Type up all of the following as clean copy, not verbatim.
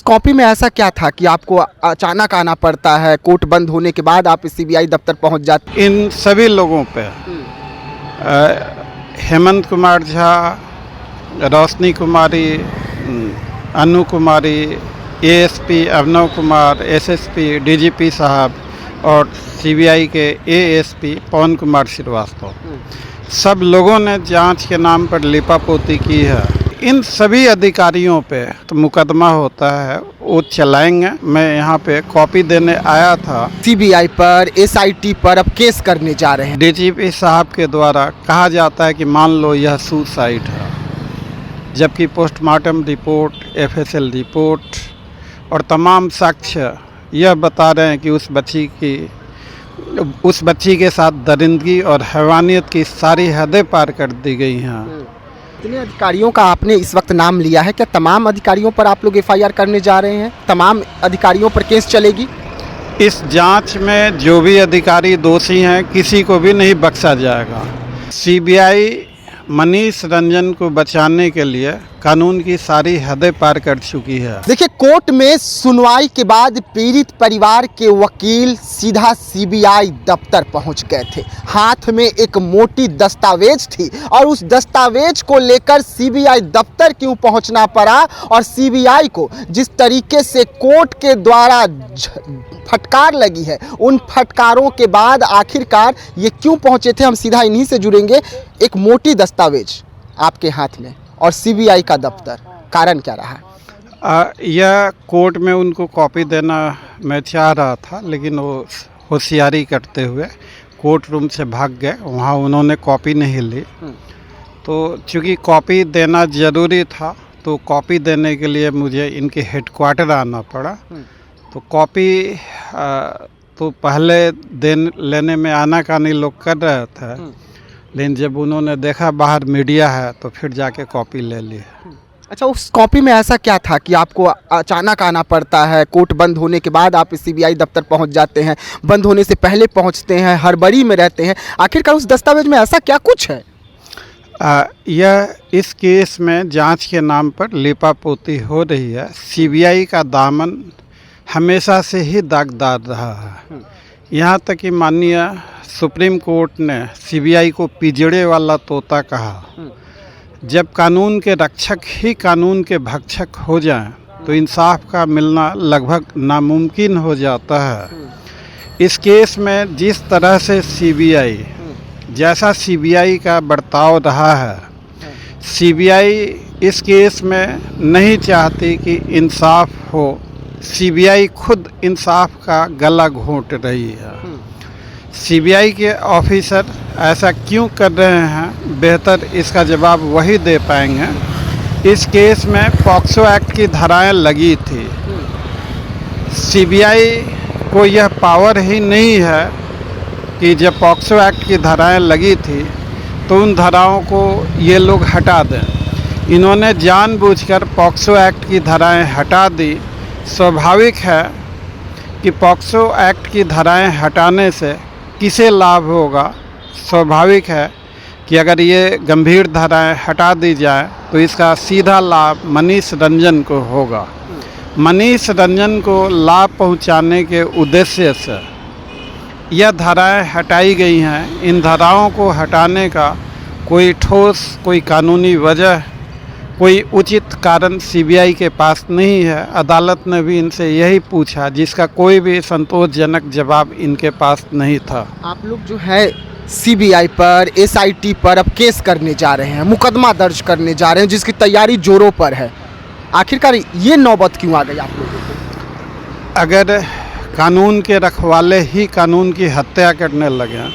Copy में ऐसा क्या था कि आपको अचानक आना पड़ता है, कोर्ट बंद होने के बाद आप सीबीआई दफ्तर पहुंच जाते? इन सभी लोगों पे हेमंत कुमार झा, रोशनी कुमारी, अनु कुमारी, ASP Abhinav Kumar, SSP DGP साहब और सीबीआई के एएसपी पवन कुमार श्रीवास्तव, सब लोगों ने जांच के नाम पर लिपापोती की है। इन सभी अधिकारियों पे तो मुकदमा होता है, वो चलाएंगे। मैं यहाँ पे कॉपी देने आया था। सीबीआई पर, एसआईटी पर अब केस करने जा रहे हैं। डीजीपी साहब के द्वारा कहा जाता है कि मान लो यह सुसाइड है, जबकि पोस्टमार्टम रिपोर्ट, एफएसएल रिपोर्ट और तमाम साक्ष्य यह बता रहे हैं कि उस बच्ची के साथ दरिंदगी और हैवानियत की सारी हदें पार कर दी गई हैं। कितने अधिकारियों का आपने इस वक्त नाम लिया है? क्या तमाम अधिकारियों पर आप लोग एफआईआर करने जा रहे हैं? तमाम अधिकारियों पर केस चलेगी? इस जांच में जो भी अधिकारी दोषी हैं, किसी को भी नहीं बख्शा जाएगा। सीबीआई मनीष रंजन को बचाने के लिए कानून की सारी हदें पार कर चुकी है। देखिए, कोर्ट में सुनवाई के बाद पीड़ित परिवार के वकील सीधा सीबीआई दफ्तर पहुंच गए थे। हाथ में एक मोटी दस्तावेज थी और उस दस्तावेज को लेकर सीबीआई दफ्तर क्यों पहुंचना पड़ा और सीबीआई को जिस तरीके से कोर्ट के द्वारा फटकार लगी है, उन फटकारों के बाद आखिरकार ये क्यों पहुंचे थे, हम सीधा इन्हीं से जुड़ेंगे। एक मोटी दस्तावेज आपके हाथ में और सीबीआई का दफ्तर, कारण क्या रहा? यह कोर्ट में उनको कॉपी देना मैं चाह रहा था, लेकिन वो होशियारी करते हुए कोर्ट रूम से भाग गए। वहाँ उन्होंने कॉपी नहीं ली, तो चूँकि कॉपी देना ज़रूरी था तो कॉपी देने के लिए मुझे इनके हेडक्वार्टर आना पड़ा। तो कॉपी तो पहले लेने में आनाकानी लोग कर रहे थे, लेकिन जब उन्होंने देखा बाहर मीडिया है तो फिर जाके कॉपी ले ली। अच्छा, उस कॉपी में ऐसा क्या था कि आपको अचानक आना पड़ता है, कोर्ट बंद होने के बाद आप सीबीआई दफ्तर पहुंच जाते हैं, बंद होने से पहले पहुंचते हैं, हड़बड़ी में रहते हैं? आखिरकार उस दस्तावेज में ऐसा क्या कुछ है? यह इस केस में जांच के नाम पर लिपापोती हो रही है। सीबीआई का दामन हमेशा से ही दागदार रहा है। यहाँ तक कि माननीय सुप्रीम कोर्ट ने सीबीआई को पिंजड़े वाला तोता कहा। जब कानून के रक्षक ही कानून के भक्षक हो जाएं, तो इंसाफ का मिलना लगभग नामुमकिन हो जाता है। इस केस में जिस तरह से जैसा सीबीआई का बर्ताव रहा है, सीबीआई इस केस में नहीं चाहती कि इंसाफ हो। सीबीआई खुद इंसाफ का गला घोंट रही है। सीबीआई के ऑफिसर ऐसा क्यों कर रहे हैं, बेहतर इसका जवाब वही दे पाएंगे। इस केस में पॉक्सो एक्ट की धाराएं लगी थी। सीबीआई को यह पावर ही नहीं है कि जब पॉक्सो एक्ट की धाराएं लगी थी तो उन धाराओं को ये लोग हटा दें। इन्होंने जानबूझकर पॉक्सो एक्ट की धाराएं हटा दी। स्वाभाविक है कि पॉक्सो एक्ट की धाराएं हटाने से किसे लाभ होगा। स्वाभाविक है कि अगर ये गंभीर धाराएं हटा दी जाए तो इसका सीधा लाभ मनीष रंजन को होगा। मनीष रंजन को लाभ पहुंचाने के उद्देश्य से यह धाराएं हटाई गई हैं। इन धाराओं को हटाने का कोई ठोस, कोई कानूनी वजह, कोई उचित कारण सीबीआई के पास नहीं है। अदालत ने भी इनसे यही पूछा, जिसका कोई भी संतोषजनक जवाब इनके पास नहीं था। आप लोग जो है सीबीआई पर, एसआईटी पर अब केस करने जा रहे हैं, मुकदमा दर्ज करने जा रहे हैं, जिसकी तैयारी जोरों पर है। आखिरकार ये नौबत क्यों आ गई आप लोगों को? अगर कानून के रखवाले ही कानून की हत्या करने लगे,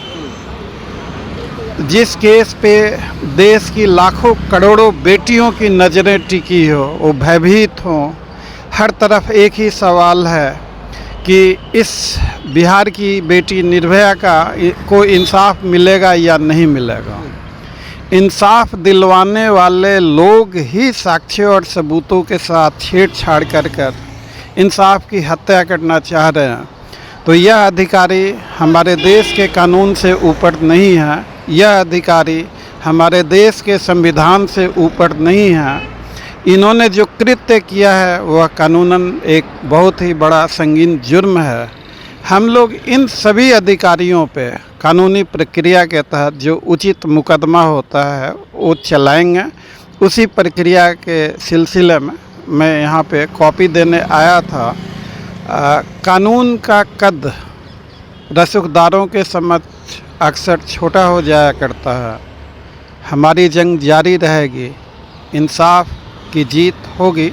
जिस केस पे देश की लाखों करोड़ों बेटियों की नज़रें टिकी हो, वो भयभीत हों, हर तरफ एक ही सवाल है कि इस बिहार की बेटी निर्भया को इंसाफ मिलेगा या नहीं मिलेगा। इंसाफ दिलवाने वाले लोग ही साक्ष्य और सबूतों के साथ छेड़छाड़ कर इंसाफ की हत्या करना चाह रहे हैं। तो यह अधिकारी हमारे देश के कानून से ऊपर नहीं है, यह अधिकारी हमारे देश के संविधान से ऊपर नहीं है। इन्होंने जो कृत्य किया है वह कानूनन एक बहुत ही बड़ा संगीन जुर्म है। हम लोग इन सभी अधिकारियों पे कानूनी प्रक्रिया के तहत जो उचित मुकदमा होता है वो चलाएंगे। उसी प्रक्रिया के सिलसिले में मैं यहाँ पे कॉपी देने आया था। कानून का कद रसूखदारों के समक्ष अक्सर छोटा हो जाया करता है। हमारी जंग जारी रहेगी, इंसाफ की जीत होगी,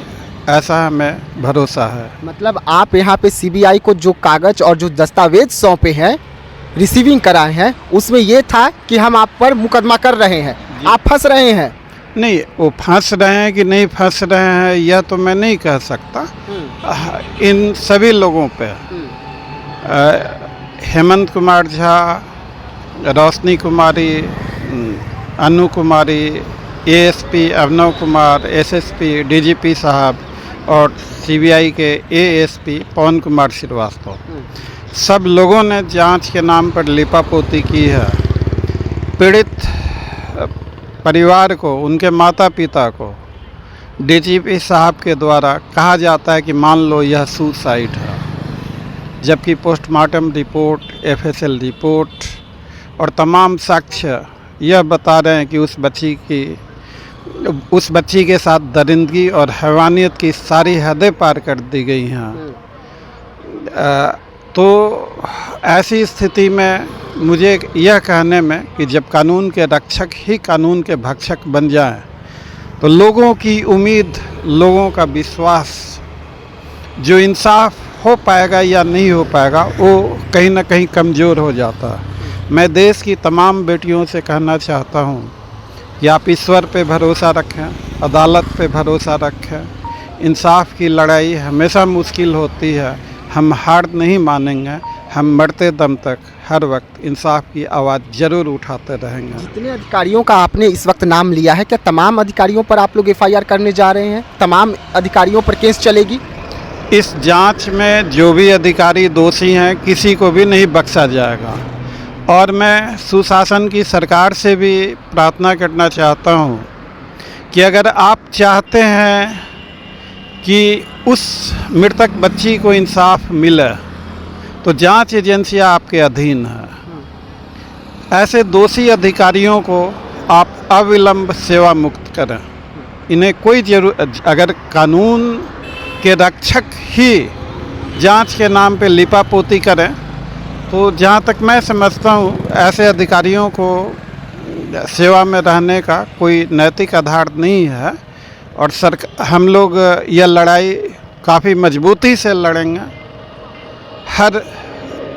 ऐसा हमें भरोसा है। मतलब आप यहाँ पे सीबीआई को जो कागज और जो दस्तावेज सौंपे हैं, रिसीविंग कराए हैं, उसमें ये था कि हम आप पर मुकदमा कर रहे हैं, आप फंस रहे हैं। नहीं, वो फंस रहे हैं कि नहीं फंस रहे हैं यह तो मैं नहीं कह सकता। इन सभी लोगों पे हेमंत कुमार झा, रोशनी कुमारी, अनु कुमारी, ASP Abhinav Kumar, SSP DGP साहब और सीबीआई के एएसपी पवन कुमार श्रीवास्तव, सब लोगों ने जांच के नाम पर लिपापोती की है। पीड़ित परिवार को, उनके माता पिता को डीजीपी साहब के द्वारा कहा जाता है कि मान लो यह सुसाइड है, जबकि पोस्टमार्टम रिपोर्ट, एफएसएल रिपोर्ट और तमाम साक्ष्य यह बता रहे हैं कि उस बच्ची के साथ दरिंदगी और हैवानियत की सारी हदें पार कर दी गई हैं। तो ऐसी स्थिति में मुझे यह कहने में कि जब कानून के रक्षक ही कानून के भक्षक बन जाएं, तो लोगों की उम्मीद, लोगों का विश्वास, जो इंसाफ हो पाएगा या नहीं हो पाएगा, वो कहीं ना कहीं कमज़ोर हो जाता है। मैं देश की तमाम बेटियों से कहना चाहता हूँ कि आप ईश्वर पे भरोसा रखें, अदालत पे भरोसा रखें। इंसाफ की लड़ाई हमेशा मुश्किल होती है, हम हार नहीं मानेंगे, हम मरते दम तक हर वक्त इंसाफ की आवाज़ ज़रूर उठाते रहेंगे। जितने अधिकारियों का आपने इस वक्त नाम लिया है, क्या तमाम अधिकारियों पर आप लोग एफआईआर करने जा रहे हैं? तमाम अधिकारियों पर केस चलेगी? इस जांच में जो भी अधिकारी दोषी हैं, किसी को भी नहीं बख्शा जाएगा। और मैं सुशासन की सरकार से भी प्रार्थना करना चाहता हूँ कि अगर आप चाहते हैं कि उस मृतक बच्ची को इंसाफ मिले, तो जांच एजेंसियां आपके अधीन है। ऐसे दोषी अधिकारियों को आप अविलंब सेवा मुक्त करें। इन्हें कोई अगर कानून के रक्षक ही जांच के नाम पे लिपापोती करें, तो जहाँ तक मैं समझता हूँ ऐसे अधिकारियों को सेवा में रहने का कोई नैतिक आधार नहीं है। और हम लोग यह लड़ाई काफ़ी मजबूती से लड़ेंगे, हर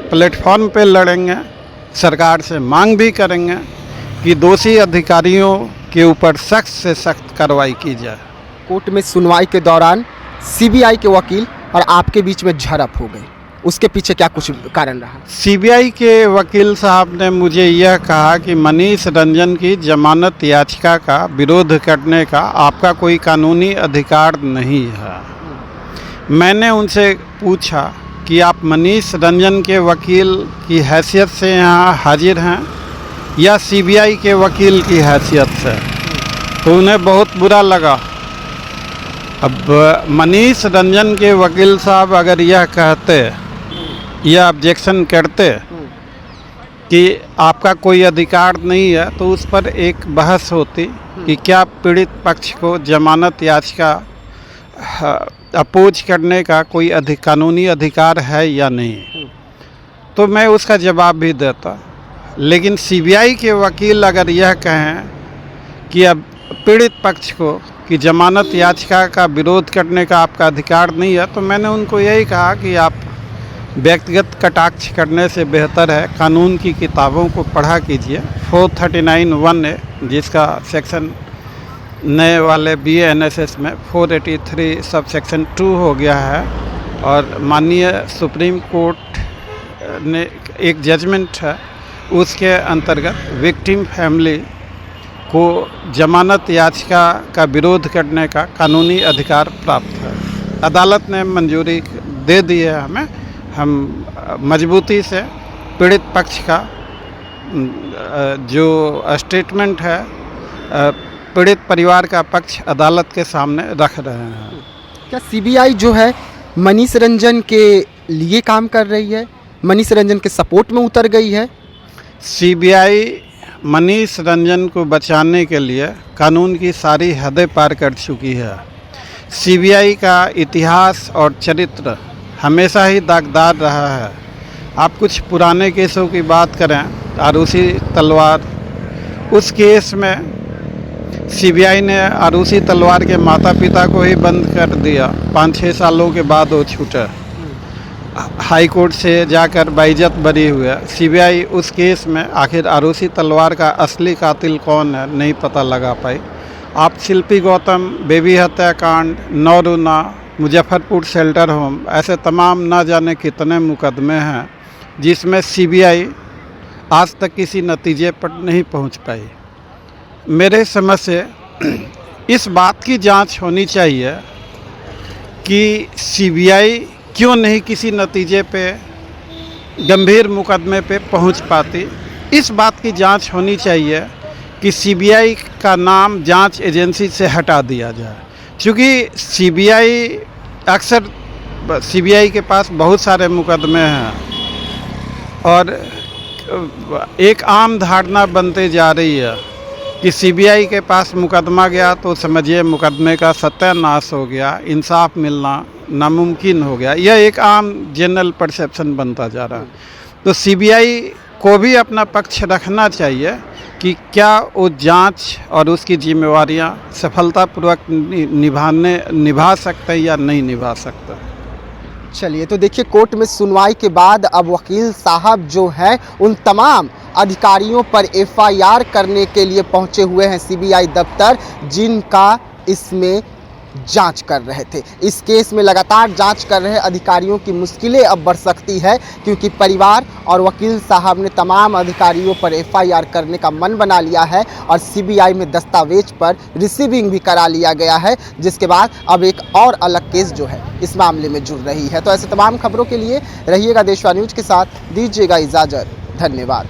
प्लेटफॉर्म पे लड़ेंगे, सरकार से मांग भी करेंगे कि दोषी अधिकारियों के ऊपर सख्त से सख्त कार्रवाई की जाए। कोर्ट में सुनवाई के दौरान सीबीआई के वकील और आपके बीच में झड़प हो गई, उसके पीछे क्या कुछ कारण रहा? सीबीआई के वकील साहब ने मुझे यह कहा कि मनीष रंजन की जमानत याचिका का विरोध करने का आपका कोई कानूनी अधिकार नहीं है। मैंने उनसे पूछा कि आप मनीष रंजन के वकील की हैसियत से यहाँ हाजिर हैं या सीबीआई के वकील की हैसियत से, तो उन्हें बहुत बुरा लगा। अब मनीष रंजन के वकील साहब अगर यह कहते या ऑब्जेक्शन करते कि आपका कोई अधिकार नहीं है, तो उस पर एक बहस होती कि क्या पीड़ित पक्ष को जमानत याचिका अपोज करने का कोई कानूनी अधिकार है या नहीं, तो मैं उसका जवाब भी देता। लेकिन सीबीआई के वकील अगर यह कहें कि अब पीड़ित पक्ष को कि जमानत याचिका का विरोध करने का आपका अधिकार नहीं है, तो मैंने उनको यही कहा कि आप व्यक्तिगत कटाक्ष करने से बेहतर है कानून की किताबों को पढ़ा कीजिए। 439(1) जिसका सेक्शन नए वाले BANSS में 483 सब सेक्शन 2 हो गया है, और माननीय सुप्रीम कोर्ट ने एक जजमेंट है, उसके अंतर्गत विक्टिम फैमिली को जमानत याचिका का विरोध करने का कानूनी अधिकार प्राप्त है। अदालत ने मंजूरी दे दी है हमें। हम मजबूती से पीड़ित पक्ष का जो स्टेटमेंट है पीड़ित परिवार का पक्ष अदालत के सामने रख रहे हैं। क्या सीबीआई जो है मनीष रंजन के लिए काम कर रही है, मनीष रंजन के सपोर्ट में उतर गई है? सीबीआई मनीष रंजन को बचाने के लिए कानून की सारी हदें पार कर चुकी है। सीबीआई का इतिहास और चरित्र हमेशा ही दागदार रहा है। आप कुछ पुराने केसों की बात करें, आरूसी तलवार, उस केस में सीबीआई ने आरूसी तलवार के माता पिता को ही बंद कर दिया। 5-6 सालों के बाद वो छूटे, हाई कोर्ट से जाकर बाइज्जत बरी हुए। सीबीआई उस केस में आखिर आरूसी तलवार का असली कातिल कौन है नहीं पता लगा पाई। आप शिल्पी गौतम, बेबी हत्याकांड, नौरूना, मुजफ्फरपुर शेल्टर होम, ऐसे तमाम ना जाने कितने मुकदमे हैं जिसमें सीबीआई आज तक किसी नतीजे पर नहीं पहुंच पाई। मेरे समझ से इस बात की जांच होनी चाहिए कि सीबीआई क्यों नहीं किसी नतीजे पे, गंभीर मुकदमे पे पहुंच पाती। इस बात की जांच होनी चाहिए कि सीबीआई का नाम जांच एजेंसी से हटा दिया जाए, क्योंकि सीबीआई के पास बहुत सारे मुकदमे हैं और एक आम धारणा बनते जा रही है कि सीबीआई के पास मुकदमा गया तो समझिए मुकदमे का सत्यानाश हो गया, इंसाफ मिलना नामुमकिन हो गया। यह एक आम जनरल परसेप्शन बनता जा रहा है। तो सीबीआई को भी अपना पक्ष रखना चाहिए कि क्या वो जांच और उसकी जिम्मेवारियां सफलतापूर्वक निभा सकते हैं या नहीं निभा सकते। चलिए, तो देखिए कोर्ट में सुनवाई के बाद अब वकील साहब जो हैं उन तमाम अधिकारियों पर एफआईआर करने के लिए पहुंचे हुए हैं सीबीआई दफ्तर, जिनका इसमें जांच कर रहे थे। इस केस में लगातार जांच कर रहे अधिकारियों की मुश्किलें अब बढ़ सकती है, क्योंकि परिवार और वकील साहब ने तमाम अधिकारियों पर एफआईआर करने का मन बना लिया है और सीबीआई में दस्तावेज पर रिसीविंग भी करा लिया गया है, जिसके बाद अब एक और अलग केस जो है इस मामले में जुड़ रही है। तो ऐसे तमाम खबरों के लिए रहिएगा देशवा न्यूज के साथ, दीजिएगा इजाज़त। धन्यवाद।